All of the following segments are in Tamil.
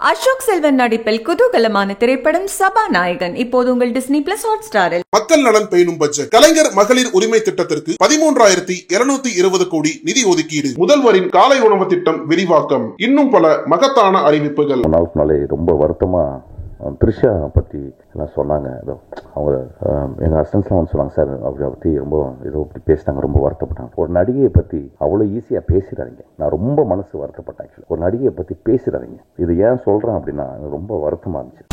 அசோக் செல்வன் நடிப்பில் குதூகலமான திரைப்படம் சபாநாயகன் இப்போது உங்கள் டிஸ்னி பிளஸ் ஹாட்ஸ்டாரில். மக்கள் நலன் பேணும் பட்ஜெட். கலைஞர் மகளிர் உரிமை திட்டத்திற்கு 13,220 கோடி நிதி ஒதுக்கீடு. முதல்வரின் காலை உணவு திட்டம் விரிவாக்கம். இன்னும் பல மகத்தான அறிவிப்புகள். ரொம்ப வருத்தமா த்ரிஷா பற்றி எல்லாம் சொன்னாங்க. அவங்க எங்கள் அசிஸ்டன்ஸ்லாம் வந்து சொன்னாங்க, சார் அப்படி பற்றி ரொம்ப ஏதோ அப்படி பேசினாங்க, ரொம்ப வருத்தப்பட்டாங்க. ஒரு நடிகையை பற்றி அவ்வளோ ஈஸியாக பேசிடாதீங்க. நான் ரொம்ப மனசு வருத்தப்பட்டேன். ஆக்சுவலி ஒரு நடிகையை பற்றி பேசிடாதீங்க. இது ஏன் சொல்கிறேன் அப்படின்னா, ரொம்ப வருத்தமாக இருந்துச்சு.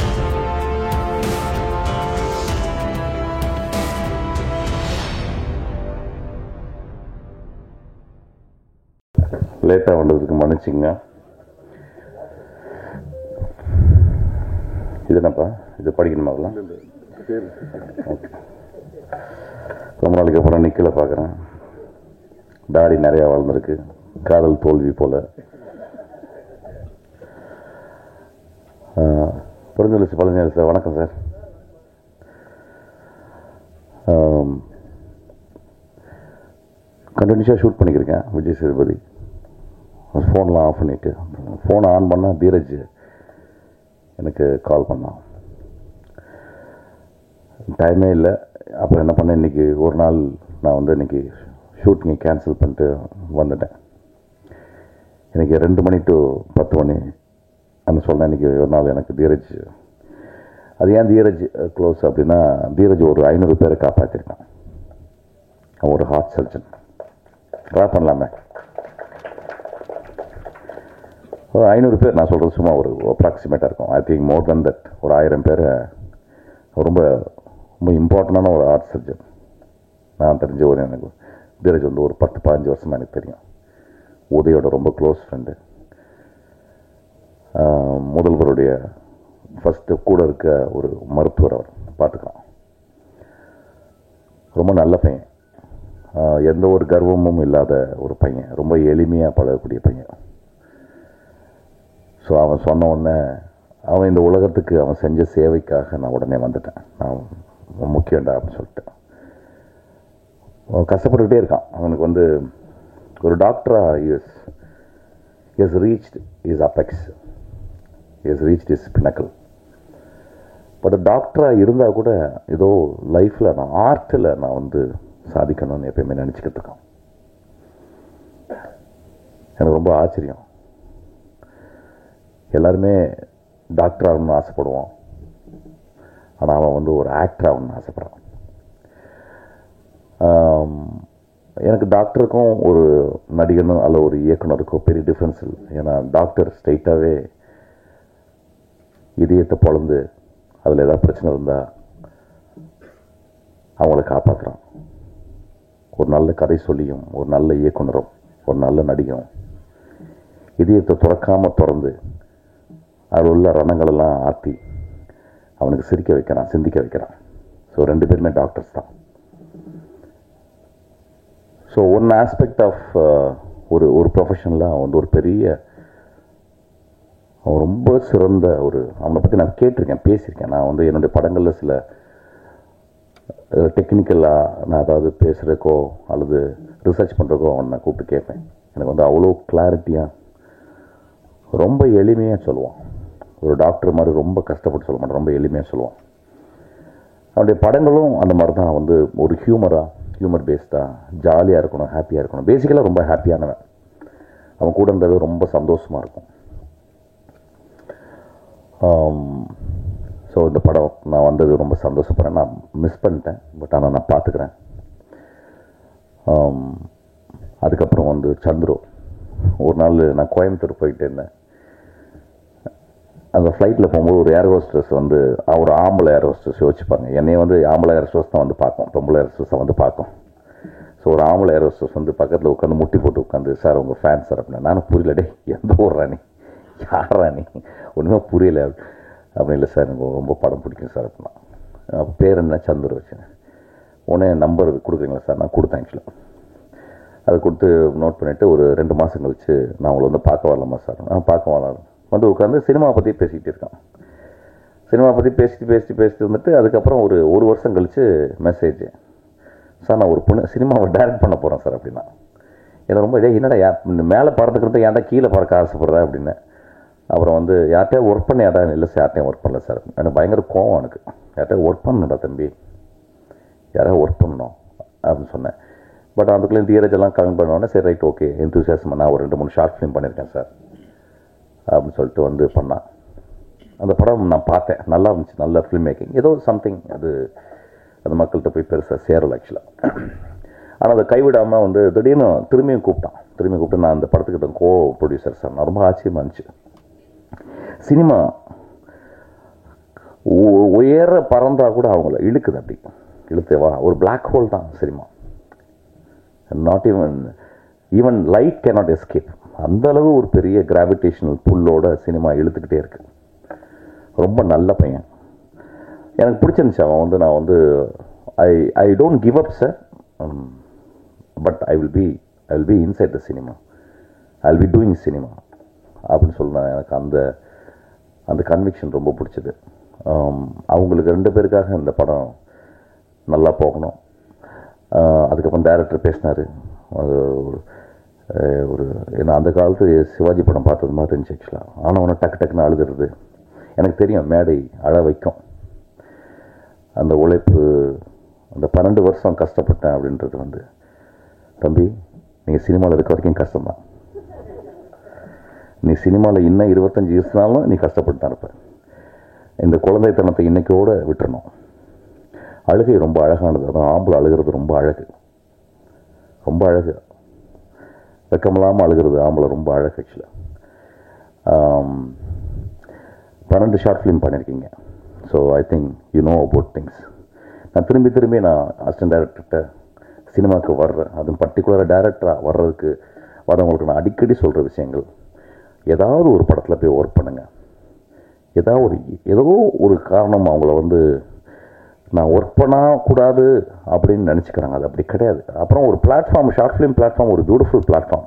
லேட்டாக வந்ததுக்கு மன்னிச்சிங்க. இது என்னப்பா, இது படிக்கணுமாங்களாம்? ஓகே. ரொம்ப நாளைக்கு அப்புறம் நிக்கல பார்க்குறேன். தாடி நிறையா வளர்ந்துருக்கு. காதல் தோல்வி போல். புரிஞ்சலிச்சு பழஞ்சலி சார். வணக்கம் சார். கண்டினியூஸாக ஷூட் பண்ணிக்கிருக்கேன் விஜய் சேதுபதி. ஃபோன்லாம் ஆஃப் பண்ணிவிட்டு ஃபோனை ஆன் பண்ணால் தீரஜ் எனக்கு கால் பண்ணான். டைமே இல்லை. அப்புறம் என்ன பண்ணேன், இன்றைக்கி ஒரு நாள் நான் வந்து இன்றைக்கி ஷூட்டிங்கை கேன்சல் பண்ணிட்டு வந்துட்டேன். இன்றைக்கி 2 மணி டு 10 மணி அந்த சொன்னேன். இன்றைக்கி ஒரு நாள் எனக்கு தீரஜ், அது ஏன் தீரஜ் க்ளோஸ் அப்படின்னா, தீரஜ் ஒரு 500 பேரை காப்பாற்றிருக்கான். அவன் ஒரு ஹார்ட் சர்ஜன். ட்ரா பண்ணலாமே. 500 பேர் நான் சொல்கிறது சும்மா ஒரு அப்ராக்சிமேட்டாக இருக்கும். I think more then that. ஒரு 1000 பேரை ரொம்ப ரொம்ப இம்பார்ட்டண்டான ஒரு ஆர்ட் சர்ஜன். நான் தெரிஞ்ச ஒரு எனக்கு தீரஜ் வந்து ஒரு 10-15 வருஷமாக எனக்கு தெரியும். உதயோட ரொம்ப க்ளோஸ் ஃப்ரெண்டு. முதல்வருடைய ஃபஸ்ட்டு கூட இருக்க ஒரு மருத்துவர். அவர் பார்த்துக்கலாம். ரொம்ப நல்ல பையன். எந்த ஒரு கர்வமும் இல்லாத ஒரு பையன். ரொம்ப எளிமையாக பழகக்கூடிய பையன். ஸோ அவன் சொன்ன உடனே, அவன் இந்த உலகத்துக்கு அவன் செஞ்ச சேவைக்காக நான் உடனே வந்துட்டேன். நான் முக்கியண்டா அப்படின்னு சொல்லிட்டு. அவன் கஷ்டப்பட்டுக்கிட்டே இருக்கான். அவனுக்கு வந்து ஒரு டாக்டராக is reached is apex, is reached is பினக்கல். But டாக்டராக இருந்தால் கூட ஏதோ லைஃப்பில் நான் ஆர்ட்டில் நான் வந்து சாதிக்கணும்னு எப்பயுமே நினச்சிக்கிட்டு இருக்கான். எனக்கு ரொம்ப ஆச்சரியம். எல்லாருமே டாக்டர் ஆகணும்னு ஆசைப்படுவோம். ஆனால் அவன் வந்து ஒரு ஆக்டர் ஆகணும்னு ஆசைப்படுறான். எனக்கு டாக்டருக்கும் ஒரு நடிகனும் அல்ல ஒரு இயக்குனருக்கும் பெரிய டிஃப்ரென்ஸ் இல்லை. ஏன்னா டாக்டர் ஸ்ட்ரைட்டாகவே இதயத்தை பொழந்து அதில் ஏதாவது பிரச்சனை இருந்தால் அவங்கள காப்பாற்றுறான். ஒரு நல்ல கதை சொல்லியும், ஒரு நல்ல இயக்குனரும், ஒரு நல்ல நடிகரும் இதயத்தை திறக்காமல் திறந்து அதில் உள்ள ரணங்களெல்லாம் ஆற்றி அவனுக்கு சிரிக்க வைக்கிறான், சிந்திக்க வைக்கிறான். ஸோ 2 பேருமே டாக்டர்ஸ் தான். ஸோ ஒன் ஆஸ்பெக்ட் ஆஃப் ஒரு ப்ரொஃபஷனில் அவன் வந்து ஒரு பெரிய, அவன் ரொம்ப சிறந்த அவனை பற்றி நான் கேட்டிருக்கேன், பேசியிருக்கேன். நான் வந்து என்னுடைய படங்களில் சில டெக்னிக்கலாக நான் அதாவது பேசுகிறக்கோ அல்லது ரிசர்ச் பண்ணுறக்கோ அவனை கூப்பிட்டு கேட்பேன். எனக்கு வந்து அவ்வளோ கிளாரிட்டியாக ரொம்ப எளிமையாக சொல்லுவான். ஒரு டாக்டர் மாதிரி ரொம்ப கஷ்டப்பட்டு சொல்ல மாட்டான், ரொம்ப எளிமையாக சொல்லுவான். அவனுடைய படங்களும் அந்த மாதிரி தான். வந்து ஒரு ஹியூமர் பேஸ்டாக ஜாலியாக இருக்கணும், ஹாப்பியாக இருக்கணும். பேசிக்கலாக ரொம்ப ஹாப்பியானவன். அவன் கூட இருந்தது ரொம்ப சந்தோஷமாக இருக்கும். ஸோ இந்த படம் நான் வந்தது ரொம்ப சந்தோஷப்படுறேன். நான் மிஸ் பண்ணிட்டேன், பட் ஆனால் நான் பார்த்துக்கிறேன். அதுக்கப்புறம் வந்து சந்துரு, ஒரு நாள் நான் கோயம்புத்தூர் போயிட்டு இருந்தேன். அந்த ஃப்ளைட்டில் போகும்போது ஒரு ஏர் ஹோஸ்டர்ஸ் வந்து, அவர் ஆம்பளை ஏர் ஹோஸ்டர்ஸ் யோசிச்சுப்பாங்க. என்னையை வந்து ஆம்பளை ஏர் ஹோஸ்டர்ஸ் தான் வந்து பார்க்கும், பொம்பளை ஏர் ஹோஸ்டர்ஸை வந்து பார்க்கும். ஸோ ஒரு ஆம்பளை ஏர் ஹோஸ்டர்ஸ் வந்து பக்கத்தில் உட்காந்து முட்டி போட்டு உட்காந்து, சார் உங்கள் ஃபேன் சார் அப்படின்னா. நானும் புரியல, டே எந்த ஊர் ராணி, யார் ராணி, ஒன்றுமே புரியல அப்படி. இல்லை சார் எனக்கு ரொம்ப படம் பிடிக்கும் சார் அப்படின்னா. அப்போ பேர் என்ன, சந்துரு வச்சுங்க. உடனே நம்பர் கொடுக்குறீங்களா சார்? நான் கொடுத்தேன் ஆக்சுவலாக. அதை கொடுத்து நோட் பண்ணிவிட்டு ஒரு 2 மாதம் கழிச்சு, நான் உங்களை வந்து பார்க்க வரலாமா சார்? பார்க்க வரலாம். வந்து உட்காந்து சினிமாவை பற்றி பேசிக்கிட்டு இருக்கான். சினிமா பற்றி பேசிட்டு வந்துட்டு அதுக்கப்புறம் ஒரு வருஷம் கழித்து மெசேஜ், சார் நான் ஒரு சினிமாவை டைரக்ட் பண்ண போகிறேன் சார் அப்படின்னா. எனக்கு ரொம்ப என்னடா மேலே பறந்துக்கிறது ஏன்டா கீழே பறக்க ஆசைப்படுறேன் அப்படின்னு. அப்புறம் வந்து யார்கிட்டயா ஒர்க் பண்ண இல்லை சார், யார்ட்டையும் ஒர்க் பண்ணல சார். எனக்கு பயங்கர கோவம். எனக்கு யார்கிட்டயா ஒர்க் பண்ணணும்டா தம்பி, யாராவது ஒர்க் பண்ணணும் அப்படின்னு சொன்னேன். பட் அதுக்குள்ளே தியரேஜ் எல்லாம் கம்மி பண்ணுவோன்னே சரி ரைட் ஓகே எந்தூசியாசமாக நான் ஒரு 2-3 ஷார்ட் ஃபிலிம் பண்ணியிருக்கேன் சார் அப்படின்னு சொல்லிட்டு வந்து பண்ணான். அந்த படம் நான் பார்த்தேன், நல்லா இருந்துச்சு, நல்ல ஃபிலிம் மேக்கிங். ஏதோ சம்திங் அது மக்கள்கிட்ட போய் பெருசாக சேரலை ஆக்சுவலாக. ஆனால் அதை கைவிடாமல் வந்து திடீர்னு திரும்பியும் கூப்பிட்டு நான் அந்த படத்துக்கிட்ட கோ ப்ரொடியூசர் சார். நான் ரொம்ப ஆச்சரியமாக இருந்துச்சு. சினிமா உயர பறந்தா கூட அவங்கள இழுக்குது, அப்படி இழுத்தேவா ஒரு பிளாக் ஹோல் தான் cinema. Not even light cannot escape. அந்த அளவு ஒரு பெரிய கிராவிடேஷனல் புல்லோட சினிமா இழுத்துக்கிட்டே இருக்கு. ரொம்ப நல்ல பையன், எனக்கு பிடிச்சிருந்துச்சு. அவன் வந்து நான் வந்து I don't give up sir, but I will be inside the cinema, I will be doing cinema அப்படின்னு சொன்னேன். எனக்கு அந்த கன்விக்ஷன் ரொம்ப பிடிச்சது. அவங்களுக்கு 2 பேருக்காக இந்த படம் நல்லா போகணும். அதுக்கப்புறம் டைரக்டர் பேசினார். ஒரு ஏன்னா அந்த காலத்து சிவாஜி படம் பார்த்தது மாதிரி இருந்துச்சு ஆக்சுவலாக. ஆனால் டக்குன்னு அழுகிறது எனக்கு தெரியும். மேடை அழ வைக்கும். அந்த உழைப்பு, அந்த 12 வருஷம் கஷ்டப்பட்டேன் அப்படின்றது வந்து, தம்பி நீங்கள் சினிமாவில் இருக்க வரைக்கும் கஷ்டம்தான். நீ சினிமாவில் இன்னும் 25 வருஷம்னாலும் நீ கஷ்டப்பட்டு தான் இருப்ப. இந்த குழந்தைத்தனத்தை இன்னைக்கோடு விட்டுறணும். அழுகை ரொம்ப அழகானது. அதான் ஆம்பளை அழுகிறது ரொம்ப அழகு, ரொம்ப அழகு. வெக்கமில்லாமல் அழுகிறது ஆம்பளை ரொம்ப அழகு ஆக்சுவலாக. 12 ஷார்ட் ஃபிலிம் பண்ணியிருக்கீங்க. So I think you know about things. நான் திரும்பி நான் அசிஸ்டன்ட் டைரக்டர்கிட்ட சினிமாவுக்கு வர்றேன், அதுவும் பர்டிகுலராக டைரக்டராக வர்றவங்களுக்கு நான் அடிக்கடி சொல்கிற விஷயங்கள், ஏதாவது ஒரு படத்தில் போய் ஒர்க் பண்ணுங்கள். ஏதோ ஒரு காரணம் அவங்கள வந்து நான் ஒர்க் பண்ணக்கூடாது அப்படின்னு நினச்சிக்கிறாங்க. அது அப்படி கிடையாது. அப்புறம் ஒரு பிளாட்ஃபார்ம், ஷார்ட் ஃபிலிம் பிளாட்ஃபார்ம் ஒரு பியூட்டிஃபுல் பிளாட்ஃபார்ம்.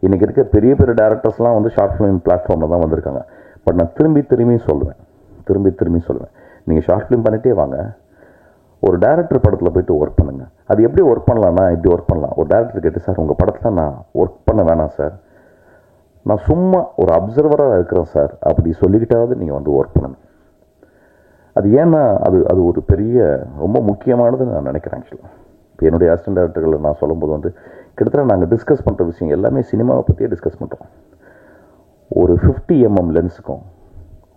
இன்றைக்கி இருக்க பெரிய டேரக்டர்ஸ்லாம் வந்து ஷார்ட் ஃபிலிம் பிளாட்ஃபார்மில் தான் வந்திருக்காங்க. பட் நான் திரும்பி சொல்லுவேன், நீங்கள் ஷார்ட் ஃபிலிம் பண்ணிகிட்டே வாங்க, ஒரு டைரக்டர் படத்தில் போய்ட்டு ஒர்க் பண்ணுங்கள். அது எப்படி ஒர்க் பண்ணலான்னா இப்படி ஒர்க் பண்ணலாம். ஒரு டைரக்டர் கேட்டு, சார் உங்கள் படத்தில் நான் ஒர்க் பண்ண வேணாம் சார், நான் சும்மா ஒரு அப்சர்வராக இருக்கிறேன் சார் அப்படி சொல்லிக்கிட்டாவது நீங்கள் வந்து ஒர்க் பண்ணணும். அது ஏன்னா அது ஒரு பெரிய ரொம்ப முக்கியமானதுன்னு நான் நினைக்கிறேன் ஆக்சுவலாக. இப்போ என்னுடைய அசிஸ்டன்ட் டைரக்டர்களை நான் சொல்லும்போது வந்து கிட்டத்தட்ட நாங்கள் டிஸ்கஸ் பண்ணுற விஷயம் எல்லாமே சினிமாவை பற்றியே டிஸ்கஸ் பண்ணுறோம். ஒரு 50 mm லென்ஸுக்கும்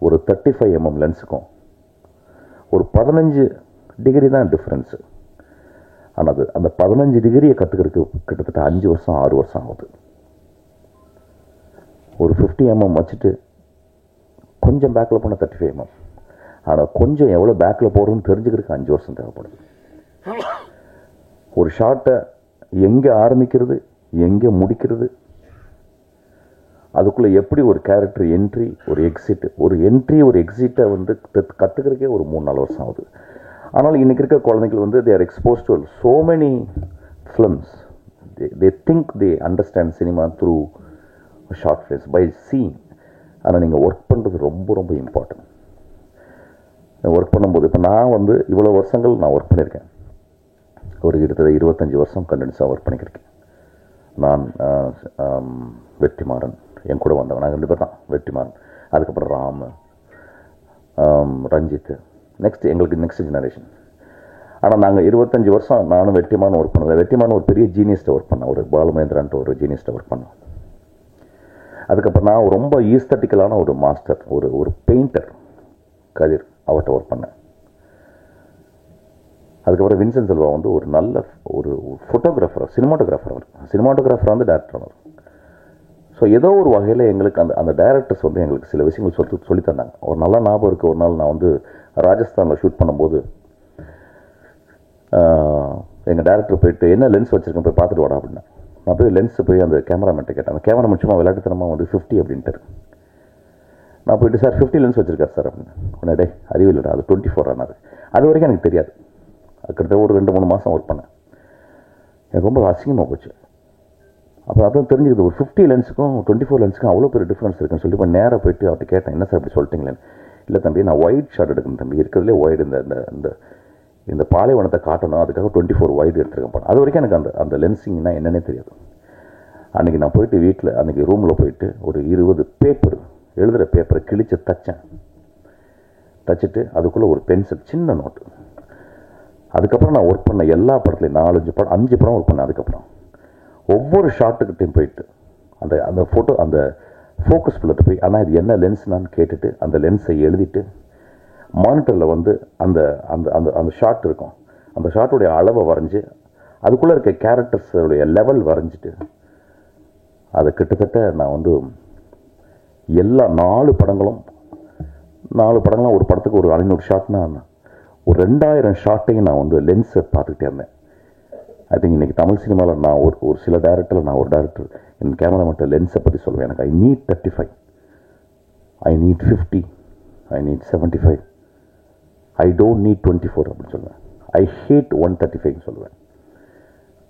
ஒரு 35 mm லென்ஸுக்கும் ஒரு 15 டிகிரி தான் டிஃப்ரென்ஸு. ஆனால் அந்த 15 டிகிரியை கற்றுக்கிறதுக்கு கிட்டத்தட்ட 5 வருஷம் 6 வருஷம் ஆகுது. ஒரு 50 mm வச்சுட்டு கொஞ்சம் பேக்கில் போன 35 mm, ஆனால் கொஞ்சம் எவ்வளோ பேக்கில் போகிறோன்னு தெரிஞ்சுக்கிறதுக்கு 5 வருஷம் தேவைப்படுது. ஒரு ஷார்ட்டை எங்கே ஆரம்பிக்கிறது எங்கே முடிக்கிறது, அதுக்குள்ளே எப்படி ஒரு கேரக்டர் என்ட்ரி ஒரு எக்ஸிட்டை வந்து கற்றுக்கிறதுக்கே ஒரு 3-4 வருஷம் ஆகுது. ஆனால் இன்றைக்கி இருக்க குழந்தைகள் வந்து they are exposed to so many films. they think they understand cinema through short films by seeing. ஆனால் நீங்கள் ஒர்க் பண்ணுறது ரொம்ப ரொம்ப இம்பார்ட்டன்ட். ஒர்க் பண்ணும்போது இப்போ நான் வந்து இவ்வளோ வருஷங்கள் நான் ஒர்க் பண்ணியிருக்கேன். ஒரு கிட்டத்தட்ட 25 வருஷம் கண்டினியூஸாக ஒர்க் பண்ணியிருக்கேன். நான் வெற்றிமாறன் என் கூட வந்தவன், நாங்கள் 2 பேர் தான். வெற்றிமாறன், அதுக்கப்புறம் ராம், ரஞ்சித், எங்களுக்கு நெக்ஸ்ட் ஜெனரேஷன். ஆனால் நாங்கள் 25 வருஷம் நானும் வெற்றிமாறன் ஒர்க் பண்ணல. வெற்றிமாறன் ஒரு பெரிய ஜீனியஸ்ட்டை ஒர்க் பண்ணேன், ஒரு பாலுமேந்திரான்ட்டு ஒரு ஜீனியஸ்ட்டை ஒர்க் பண்ணேன். அதுக்கப்புறம் நான் ரொம்ப ஈஸ்தட்டிக்கலான ஒரு மாஸ்டர், ஒரு பெயிண்டர் கதிர், அவர்கிட்ட ஒர்க் பண்ணேன். அதுக்கப்புறம் வின்சென்ட் செல்வா வந்து ஒரு நல்ல ஒரு ஃபோட்டோகிராஃபர், சினிமாட்டோகிராஃபர் வந்து டேரக்டர் அவர். ஸோ ஏதோ ஒரு வகையில் எங்களுக்கு அந்த டைரக்டர்ஸ் வந்து எங்களுக்கு சில விஷயங்கள் சொல்லி தந்தாங்க. ஒரு நல்ல ஞாபகம் இருக்குது. ஒரு நாள் நான் வந்து ராஜஸ்தானில் ஷூட் பண்ணும்போது எங்கள் டேரக்டர் போயிட்டு என்ன லென்ஸ் வச்சுருக்கேன் போய் பார்த்துட்டு வாடா அப்படின்னா, நான் போய் லென்ஸை போய் அந்த கேமராமேன்ட்ட கேட்டேன். அந்த கேமராமேன் சும்மா விளையாட்டுத்தனமாக வந்து 50 அப்படின்ட்டு. நான் போயிட்டு சார் 50 லென்ஸ் வச்சுருக்காரு சார் அப்படின்னு. உடனே அறிவில்லைடா அது 24 ஆனார். அது வரைக்கும் எனக்கு தெரியாது. கிட்டத்தட்ட ஒரு 2-3 மாதம் ஒர்க் பண்ணேன். எனக்கு ரொம்ப அசிங்கமாக போச்சு. அப்போ அதான் தெரிஞ்சுக்கிது ஒரு 50 லென்ஸுக்கும் 24 லென்ஸுக்கும் அவ்வளோ பெரிய டிஃப்ரென்ஸ் இருக்குன்னு சொல்லி இப்போ நேராக போயிட்டு அவர்கிட்ட கேட்டேன், என்ன சார் இப்படி சொல்லிட்டீங்களேன்னு. இல்லை தம்பி, நான் ஒயிட் ஷாட் எடுக்கணும் தம்பி, இருக்கிறதுலே ஒயிட் இந்த பாலைவனத்தை காட்டணும், அதுக்காக 24 ஒயிட் எடுத்துருக்கேன். அது வரைக்கும் எனக்கு அந்த லென்ஸிங்னா என்னன்னே தெரியாது. அன்றைக்கி நான் போயிட்டு வீட்டில் அன்றைக்கி ரூமில் போயிட்டு ஒரு 20 பேப்பர் எழுதுகிற பேப்பரை கிழிச்சு தச்சுட்டு அதுக்குள்ளே ஒரு பென்சில், சின்ன நோட்டு. அதுக்கப்புறம் நான் ஒர்க் பண்ண எல்லா படத்துலையும் 4-5 படம் 5 படம் ஒர்க் பண்ணேன். அதுக்கப்புறம் ஒவ்வொரு ஷாட்டுக்கிட்டையும் போயிட்டு அந்த ஃபோட்டோ அந்த ஃபோக்கஸ் ஃபுல்லிட்டு போய் ஆனால் இது என்ன லென்ஸ்னான்னு கேட்டுட்டு அந்த லென்ஸை எழுதிட்டு மானிட்டரில் வந்து அந்த அந்த அந்த அந்த ஷாட் இருக்கும், அந்த ஷாட்டுடைய அளவை வரைஞ்சி அதுக்குள்ளே இருக்க கேரக்டர்ஸுடைய லெவல் வரைஞ்சிட்டு அதை கிட்டத்தட்ட நான் வந்து எல்லா 4 படங்களும் ஒரு படத்துக்கு ஒரு 500 ஷாட்னா ஒரு 2000 ஷாட்டையும் நான் வந்து லென்ஸை பார்த்துக்கிட்டே இருந்தேன். ஐ திங்க் இன்றைக்கி தமிழ் சினிமாவில் நான் ஒரு சில டைரக்டரில் நான் ஒரு டைரக்டர் என் கேமராமேன்ட்ட லென்ஸை பற்றி சொல்லுவேன். எனக்கு I need 35, I need 50, I need 75, I don't need 24 அப்படின்னு சொல்லுவேன். ஐ ஹேட் 135 சொல்லுவேன்.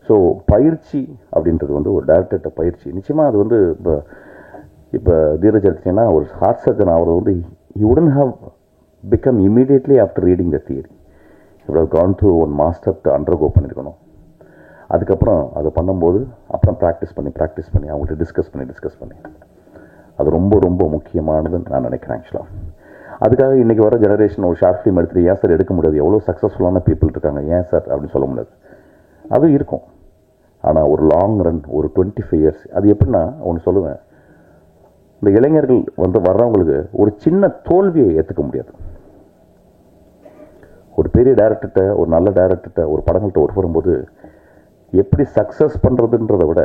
ஸோ பயிற்சி அப்படின்றது வந்து ஒரு டைரக்டர்கிட்ட பயிற்சி நிச்சயமாக அது வந்து இப்போ தீரஜ் எடுத்தீங்கன்னா ஒரு ஹார்ட் சர்ஜன் அவர் வந்து he wouldn't have become immediately after reading the theory. He would have gone through one master to undergo பண்ணியிருக்கணும். அதுக்கப்புறம் அதை பண்ணும்போது அப்புறம் ப்ராக்டிஸ் பண்ணி அவங்கள்ட்ட டிஸ்கஸ் பண்ணி அது ரொம்ப ரொம்ப முக்கியமானதுன்னு நான் நினைக்கிறேன். ஆக்சுவலாக அதுக்காக இன்றைக்கி வர ஜெனரேஷன் ஒரு ஷார்ட் ஃபிலிம் எடுத்துகிட்டு ஏன் சார் எடுக்க முடியாது, எவ்வளோ சக்ஸஸ்ஃபுல்லான பீப்புள் இருக்காங்க, ஏன் சார் அப்படின்னு சொல்ல முடியாது. அதுவும் இருக்கும். ஆனால் ஒரு லாங் ரன் ஒரு 25 இயர்ஸ் அது எப்படின்னா ஒன்று சொல்லுவேன், இந்த இளைஞர்கள் வந்து வர்றவங்களுக்கு ஒரு சின்ன தோல்வியை ஏற்றுக்க முடியாது. ஒரு பெரிய டைரக்டர்கிட்ட ஒரு நல்ல டைரக்டர்கிட்ட ஒரு படங்கள்கிட்ட ஒர்க் வரும்போது எப்படி சக்ஸஸ் பண்ணுறதுன்றதை விட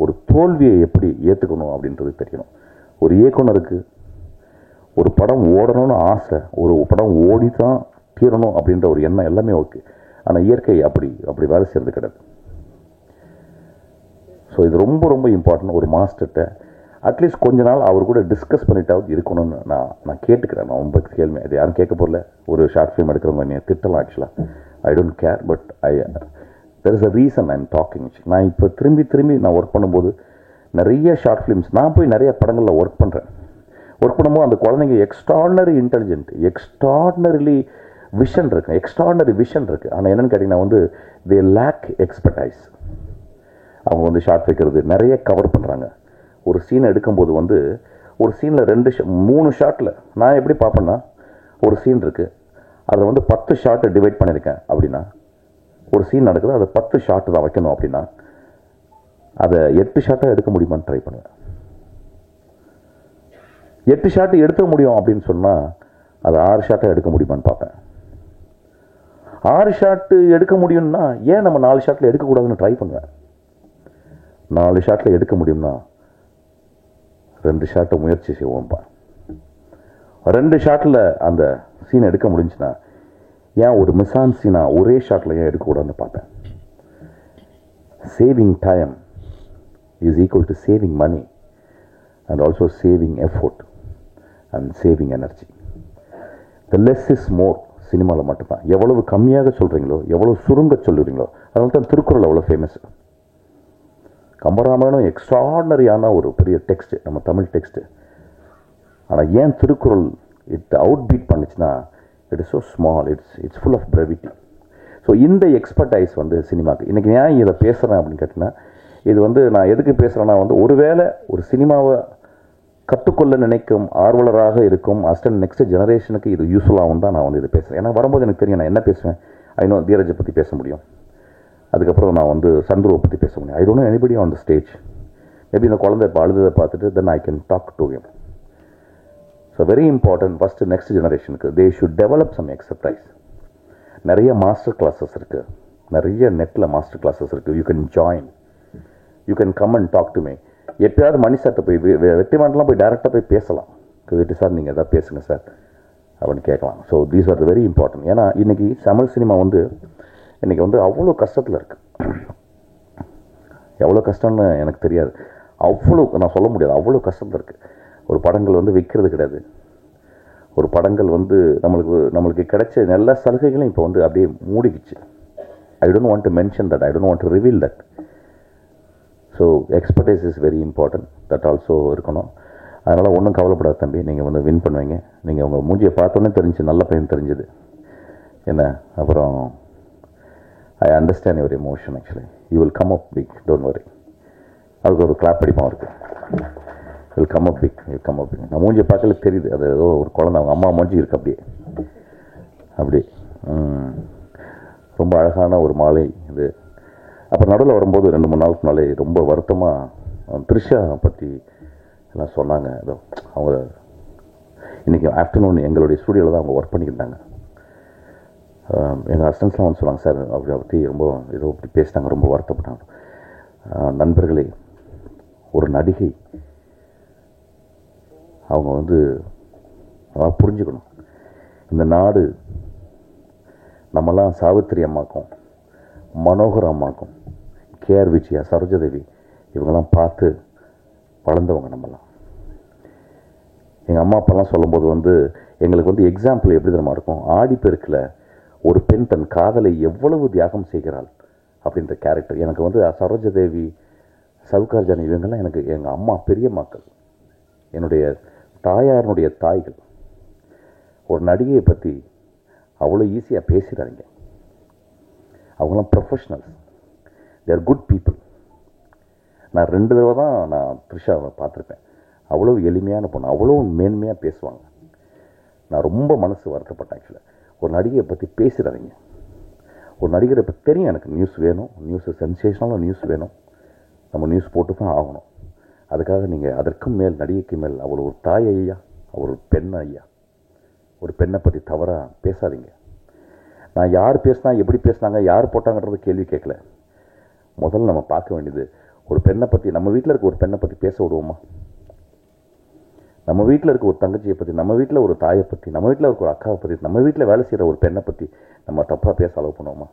ஒரு தோல்வியை எப்படி ஏற்றுக்கணும் அப்படின்றது தெரியணும். ஒரு இயக்குனருக்கு ஒரு படம் ஓடணும்னு ஆசை, ஒரு படம் ஓடி தான் தீரணும் அப்படின்ற ஒரு எண்ணம் எல்லாமே ஓகே. ஆனால் இயற்கை அப்படி வேலை செய்கிறது கிடையாது. ஸோ இது ரொம்ப ரொம்ப இம்பார்ட்டன்ட். ஒரு மாஸ்டர்கிட்ட அட்லீஸ்ட் கொஞ்ச நாள் அவர் கூட டிஸ்கஸ் பண்ணிட்டாவது இருக்கணும்னு நான் கேட்டுக்கிறேன். நான் ரொம்ப கேள்வி அது யாரும் கேட்க போகல. ஒரு ஷார்ட் ஃபிலிம் எடுக்கிறவங்க என்னை திட்டலாம். ஆக்சுவலாக I don't care, but there is a reason I am talking. நான் இப்போ திரும்பி நான் ஒர்க் பண்ணும்போது நிறைய ஷார்ட் ஃபிலிம்ஸ் நான் போய் நிறைய படங்களில் ஒர்க் பண்ணும்போது அந்த குழந்தைங்க எக்ஸ்ட்ராடினரி இன்டெலிஜென்ட், எக்ஸ்ட்ராடினரி விஷன் இருக்குது. ஆனால் என்னென்னு கேட்டிங்கன்னா வந்து தே லேக் எக்ஸ்பர்டைஸ். அவங்க வந்து ஷார்ட் வைக்கிறது நிறைய கவர் பண்ணுறாங்க. ஒரு சீனை எடுக்கும்போது வந்து ஒரு சீனில் 3 ஷாட்டில் நான் எப்படி பார்ப்பேன்னா ஒரு சீன் இருக்குது அதில் வந்து 10 ஷாட்டை டிவைட் பண்ணியிருக்கேன் அப்படின்னா ஒரு சீன் நடக்குது அதை 10 ஷாட்டு தான் வைக்கணும் அப்படின்னா அதை 8 ஷாட்டாக எடுக்க முடியுமான்னு ட்ரை பண்ணுவேன். 8 ஷாட்டு எடுக்க முடியும் அப்படின்னு சொன்னால் அதை 6 ஷாட்டாக எடுக்க முடியுமான்னு பார்ப்பேன். 6 ஷாட்டு எடுக்க முடியும்னா ஏன் நம்ம 4 ஷாட்டில் எடுக்கக்கூடாதுன்னு ட்ரை பண்ணுவேன். 4 ஷாட்டில் எடுக்க முடியும்னா 2 ஷாட்டை முயற்சி செய்வோம்ப்பா. 2 ஷாட்டில் அந்த சீன் எடுக்க முடிஞ்சுன்னா ஏன் ஒரு மிஸ்ஸான் சீனா ஒரே ஷாட்டில் ஏன் எடுக்கக்கூடாதுன்னு பார்ப்பேன். Saving time is equal to saving money and also saving effort and saving energy. The less is more சினிமாவில் மட்டும்தான். எவ்வளவு கம்மியாக சொல்கிறீங்களோ எவ்வளோ சுருங்க சொல்லுறீங்களோ அதனால தான் திருக்குறள் அவ்வளோ ஃபேமஸ். கம்பராமாயணம் எக்ஸ்ட்ராடினரியான ஒரு பெரிய டெக்ஸ்ட்டு, நம்ம தமிழ் டெக்ஸ்ட்டு. ஆனால் ஏன் திருக்குறள் அவுட் பீட் பண்ணிச்சுன்னா it is so small, it's full of brevity. So இந்த எக்ஸ்பர்டைஸ் வந்து சினிமாவுக்கு இன்றைக்கி ஏன் இதை பேசுகிறேன் அப்படின்னு கேட்டிங்கன்னா இது வந்து நான் எதுக்கு பேசுகிறேன்னா வந்து ஒருவேளை ஒரு சினிமாவை கற்றுக்கொள்ள நினைக்கும் ஆர்வலராக இருக்கும் நெக்ஸ்ட் ஜெனரேஷனுக்கு இது யூஸ்ஃபுல்லாகவும் தான் நான் வந்து இது பேசுகிறேன். ஏன்னா வரும்போது எனக்கு தெரியும் நான் என்ன பேசுவேன். ஐநோ தீரஜை பற்றி பேச முடியும், அதுக்கப்புறம் நான் வந்து சந்துருவை பற்றி பேச முடியும். I don't know anybody on the stage. Maybe இந்த குழந்தை இப்போ அழுததை பார்த்துட்டு then I can talk to him. So very important first next ஜெனரேஷனுக்கு they should develop some exercise. நிறைய மாஸ்டர் கிளாஸஸ் இருக்குது, நிறைய நெட்டில் மாஸ்டர் கிளாஸஸ் இருக்குது. You can join, you can come and talk to me. எப்பயாவது மணி சார்ட்ட போய் வெற்றிமான்லாம் போய் டேரெக்டாக போய் பேசலாம். வெற்றி சார் நீங்கள் எதாவது பேசுங்க சார் அப்படின்னு கேட்கலாம். So these are the very important. ஏன்னா இன்றைக்கி தமிழ் சினிமா வந்து இன்றைக்கி வந்து அவ்வளோ கஷ்டத்தில் இருக்குது. எவ்வளோ கஷ்டம்னு எனக்கு தெரியாது, அவ்வளோ நான் சொல்ல முடியாது, அவ்வளோ கஷ்டத்தில் இருக்குது. ஒரு படங்கள் வந்து விற்கிறது கிடையாது. ஒரு படங்கள் வந்து நம்மளுக்கு கிடைச்ச எல்லா சலுகைகளும் இப்போ வந்து அப்படியே மூடிக்கிச்சு. I don't want to mention that, I don't want to reveal that. So expertise is very important, that also இருக்கணும். அதனால் ஒன்றும் கவலைப்படாத தம்பி, நீங்கள் வந்து வின் பண்ணுவீங்க. நீங்கள் உங்கள் மூஞ்சியை பார்த்தோன்னே தெரிஞ்சு நல்ல பையன் தெரிஞ்சுது என்ன. அப்புறம் I understand your emotion. Actually you will come up big, don't worry. அதுக்கு ஒரு கிளாப் அடிப்பான் இருக்குது. வில் கம் அப் பிக் நான் மூஞ்சி பார்க்கல தெரியுது, அது ஏதோ ஒரு குழந்தை அவங்க அம்மா மூஞ்சி இருக்கு அப்படியே அப்படி. ரொம்ப அழகான ஒரு மாலை இது. அப்புறம் நடுவில் வரும்போது 2-3 நாளுக்கு முன்னாலே ரொம்ப வருத்தமாக த்ரிஷா பற்றி எல்லாம் சொன்னாங்க. ஏதோ அவங்க இன்றைக்கி ஆஃப்டர்நூன் எங்களுடைய ஸ்டூடியோவில் தான் அவங்க ஒர்க் பண்ணிக்கிட்டாங்க. எங்கள் அசிஸ்டன்ஸ்லாம் வந்து சொன்னாங்க, சார் அப்படி பற்றி ரொம்ப ஏதோ அப்படி பேசினாங்க, ரொம்ப வருத்தப்பட்டாங்க. நண்பர்களே, ஒரு நடிகை அவங்க வந்து புரிஞ்சுக்கணும், இந்த நாடு நம்மலாம் சாவித்திரி அம்மாக்கும் மனோகர் அம்மாக்கும் கேஆர் விஜயா சரோஜாதேவி இவங்கெல்லாம் பார்த்து வளர்ந்தவங்க. நம்மலாம் எங்கள் அம்மா அப்பாலாம் சொல்லும்போது வந்து எங்களுக்கு வந்து எக்ஸாம்பிள் எப்படி தெரியுமா இருக்கும், ஆடிப்பெருக்கில் ஒரு பெண் தன் காதலை எவ்வளவு தியாகம் செய்கிறாள் அப்படின்ற கேரக்டர். எனக்கு வந்து சரோஜாதேவி, சவுகார் ஜானி இவங்கெல்லாம் எனக்கு எங்கள் அம்மா பெரியம்மாக்கள், என்னுடைய தாயாரனுடைய தாய்கள். ஒரு நடிகையை பற்றி அவ்வளோ ஈஸியாக பேசிடாதீங்க. அவங்களாம் ப்ரொஃபஷ்னல்ஸ், தேர் குட் பீப்புள். நான் 2 தடவை தான் நான் த்ரிஷாவை பார்த்துருப்பேன். அவ்வளோ எளிமையான பொண்ணு, அவ்வளோ மேன்மையாக பேசுவாங்க. நான் ரொம்ப மனசு வருத்தப்பட்டேன் ஆக்சுவலாக. ஒரு நடிகையை பற்றி பேசிடாதீங்க. ஒரு நடிகரை பற்றி தெரியும் எனக்கு, நியூஸ் வேணும், நியூஸு சென்சேஷனலாக நியூஸ் வேணும், நம்ம நியூஸ் போட்டு தான் ஆகணும். அதுக்காக நீங்கள் அதற்கும் மேல் நடிகைக்கு மேல் அவள் ஒரு தாய் ஐயா, அவர் ஒரு பெண் ஐயா, ஒரு பெண்ணை பற்றி தவறாக பேசாதீங்க. நான் யார் பேசினா, எப்படி பேசினாங்க, யார் போட்டாங்கன்றது கேள்வி கேட்கல. முதல்ல நம்ம பார்க்க வேண்டியது, ஒரு பெண்ணை பற்றி, நம்ம வீட்டில் இருக்க ஒரு பெண்ணை பற்றி பேச விடுவோமா? நம்ம வீட்டில் இருக்க ஒரு தங்கச்சியை பற்றி, நம்ம வீட்டில் ஒரு தாயை பற்றி, நம்ம வீட்டில் இருக்க ஒரு அக்காவை பற்றி, நம்ம வீட்டில் வேலை செய்கிற ஒரு பெண்ணை பற்றி நம்ம தப்பாக பேச அளவு பண்ணுவோமா?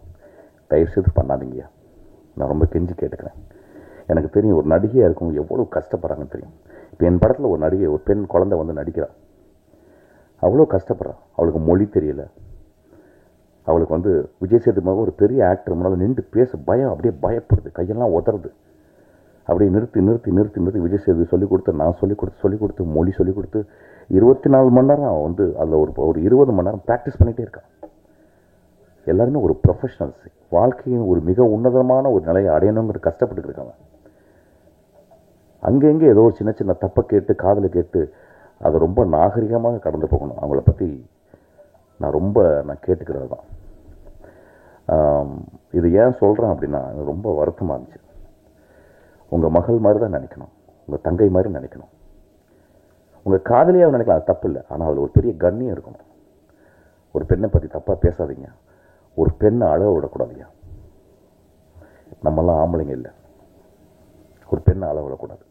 தயவுசெய்து பண்ணாதீங்கய்யா. நான் ரொம்ப கெஞ்சி கேட்டுக்கிறேன். எனக்கு தெரியும் ஒரு நடிகையாக இருக்கும் எவ்வளோ கஷ்டப்படுறாங்கன்னு தெரியும். இப்போ என் படத்தில் ஒரு நடிகை, ஒரு பெண் குழந்தை வந்து நடிக்கிறாள், அவ்வளோ கஷ்டப்படுறான். அவளுக்கு மொழி தெரியல, அவளுக்கு வந்து விஜய் சேதுபதி ஒரு பெரிய ஆக்டர் முன்னால் நின்று பேச பயம், அப்படியே பயப்படுது, கையெல்லாம் உதறது. அப்படியே நிறுத்தி விஜய் சேதுபதி சொல்லிக் கொடுத்து, நான் சொல்லிக் கொடுத்து மொழி சொல்லிக் கொடுத்து 24 மணி நேரம் அவன் வந்து அதில் ஒரு 20 மணி நேரம் ப்ராக்டிஸ் பண்ணிகிட்டே இருக்கான். எல்லாருமே ஒரு ப்ரொஃபஷனல்ஸ், வாழ்க்கையின் ஒரு மிக உன்னதமான ஒரு நிலையை அடையணுங்கிற கஷ்டப்பட்டு இருக்காங்க. அங்கங்கே ஏதோ ஒரு சின்ன தப்பை கேட்டு காதில் கேட்டு அதை ரொம்ப நாகரிகமாக கடந்து போகணும். அவங்கள பற்றி நான் கேட்டுக்கிறது தான். இது ஏன் சொல்கிறேன் அப்படின்னா, எனக்கு ரொம்ப வருத்தமாக இருந்துச்சு. உங்கள் மகள் மாதிரி தான் நினைக்கணும், உங்கள் தங்கை மாதிரி நினைக்கணும், உங்கள் காதலியாக நினைக்கலாம், அது தப்பு இல்லை. ஆனால் அதில் ஒரு பெரிய கண்ணியம் இருக்கணும். ஒரு பெண்ணை பற்றி தப்பாக பேசாதீங்க, ஒரு பெண்ணை அழ விடக்கூடாதுங்க. நம்மெல்லாம் ஆம்பளைங்க இல்லை, ஒரு பெண்ணை அழ விடக்கூடாது.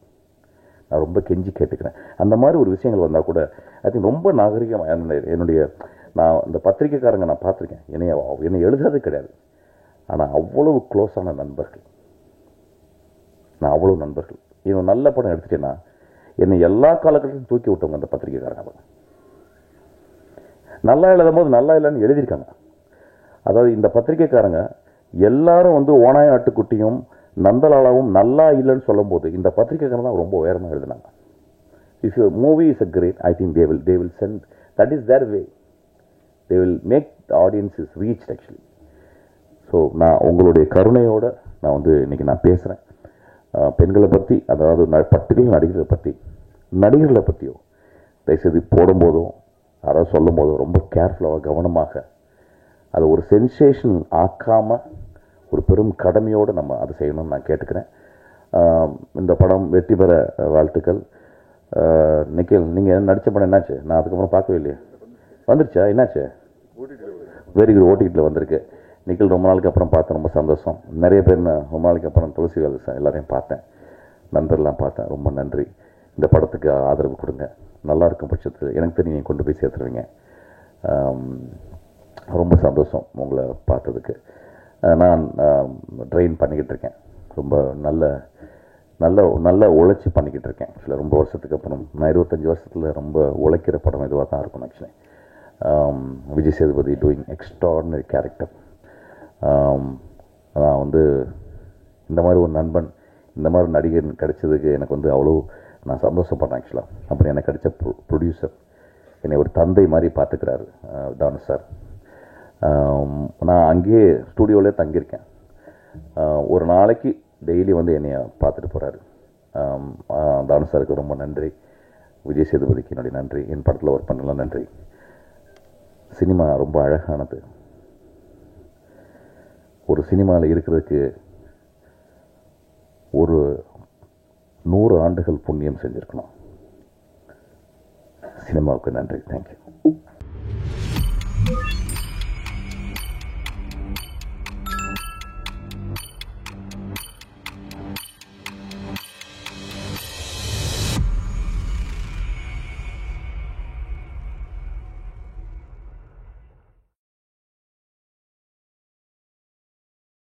நான் ரொம்ப கெஞ்சி கேட்டுக்கிறேன். அந்த மாதிரி ஒரு விஷயங்கள் வந்தால் கூட ஐ திங்க் ரொம்ப நாகரிகமாக என்னுடைய நான் இந்த பத்திரிக்கைக்காரங்க நான் பார்த்துருக்கேன், என்னை எழுதாது கிடையாது, ஆனால் அவ்வளவு க்ளோஸான நண்பர்கள், நான் அவ்வளோ நண்பர்கள். இவன் நல்ல படம் எடுத்துட்டேன்னா என்னை எல்லா காலகட்டத்திலும் தூக்கி விட்டவங்க அந்த பத்திரிக்கைக்காரங்க. நல்லா எழுதும் போது நல்லா இல்லைன்னு எழுதியிருக்காங்க. அதாவது இந்த பத்திரிக்கைக்காரங்க எல்லாரும் வந்து ஓனாய ஆட்டுக்குட்டியும் நந்தலாலாவும் நல்லா இல்லைன்னு சொல்லும் போது இந்த பத்திரிக்கைக்காரங்க தான் ரொம்ப உயரமாக எழுதினாங்க. If your movie is a great, I think they will send, that is their way, they will make the audiences reached actually. So நான் உங்களுடைய கருணையோடு நான் வந்து இன்றைக்கி நான் பேசுகிறேன். பெண்களை பற்றி, அதாவது பர்டிகுலர் நடிகர்களை பற்றியோ தயவுசெய்து போடும்போதும் யாராவது சொல்லும் போதும் ரொம்ப கேர்ஃபுல்லாக கவனமாக அதை ஒரு சென்சேஷன் ஆக்காமல் ஒரு பெரும் கடமையோடு நம்ம அதை செய்யணும்னு நான் கேட்டுக்கிறேன். இந்த படம் வெற்றி பெற வாழ்த்துக்கள். நிக்கில், நீங்கள் நடித்த படம் என்னாச்சு? நான் அதுக்கப்புறம் பார்க்கவே இல்லையே. வந்துருச்சா? என்னாச்சு? வெரி குட், ஓடிடியில் வந்திருக்கு. நிக்கில் ரொம்ப நாளைக்கு அப்புறம் பார்த்தேன், ரொம்ப சந்தோஷம். நிறைய பேர் ரொம்ப நாளைக்கு அப்புறம் துளசி வேலை எல்லாரையும் பார்த்தேன், நண்பர்லாம் பார்த்தேன். ரொம்ப நன்றி. இந்த படத்துக்கு ஆதரவு கொடுங்க. நல்லா இருக்கும் பட்சத்தில் எனக்கு தெரியும் நீங்கள் கொண்டு போய் சேர்த்துருவீங்க. ரொம்ப சந்தோஷம் உங்களை பார்த்ததுக்கு. நான் ட்ரெயின் பண்ணிக்கிட்டு இருக்கேன், ரொம்ப நல்ல உழைச்சி பண்ணிக்கிட்டு இருக்கேன். ஆக்சுவலாக ரொம்ப வருஷத்துக்கு அப்புறம், நான் 25 வருஷத்தில் ரொம்ப உழைக்கிற படம் இதுவாக தான் இருக்கும். Actually Vijay Sethupathi doing extraordinary character. நான் வந்து இந்த மாதிரி ஒரு நண்பன், இந்த மாதிரி நடிகர் கிடைச்சதுக்கு எனக்கு வந்து அவ்வளோ நான் சந்தோஷப்படுறேன். ஆக்சுவலாக அப்புறம் எனக்கு கிடைச்ச ப்ரொடியூசர் என்னை ஒரு தந்தை மாதிரி பார்த்துக்கிறாரு, தானு சார். நான் அங்கேயே ஸ்டூடியோவிலே தங்கியிருக்கேன். ஒரு நாளைக்கு டெய்லி வந்து என்னை பார்த்துட்டு போகிறாரு. தானு சாருக்கு ரொம்ப நன்றி, விஜய் சேதுபதிக்கு என்னுடைய நன்றி, என் படத்தில் ஒர்க் பண்ணலாம் நன்றி. சினிமா ரொம்ப அழகானது. ஒரு சினிமாவில் இருக்கிறதுக்கு ஒரு 100 ஆண்டுகள் புண்ணியம் செஞ்சுருக்கணும். சினிமாவுக்கு நன்றி. தேங்க்யூ.